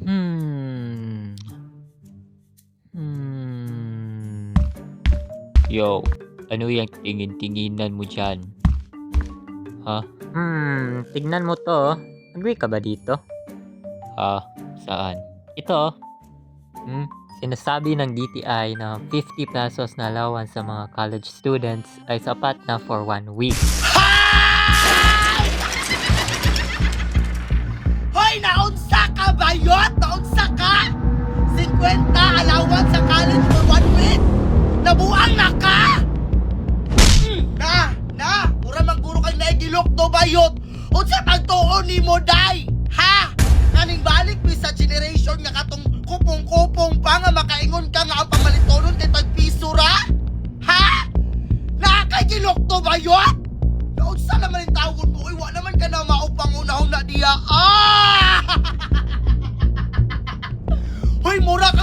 Hmm. Hmm. Yo, ano yung tingin-tinginan mo dyan? Ha? Tignan mo 'to, oh. Agree ka ba dito? Ha? Saan? Ito. Sinasabi ng DTI na 50 pesos na allowance sa mga college students ay sapat na for 1 week. Hoy, naunsa ka bayot? Naunsa ka? 50 allowance sa college for 1 week? Nabuang na ka? Mura maguro kang naigilok do bayot. Unsa pagtuon ni mo, day? Ha? Kaning balik mi sa generation nga katong kupong-kupong pa nga makaingon ka nga ang pamalitonon kay tagpiso ra? Ha? Nakakagilok do bayot? Naunsa naman yung tawag mo? Uy, wa naman ka na maupang unahon na diya. Hoy, mura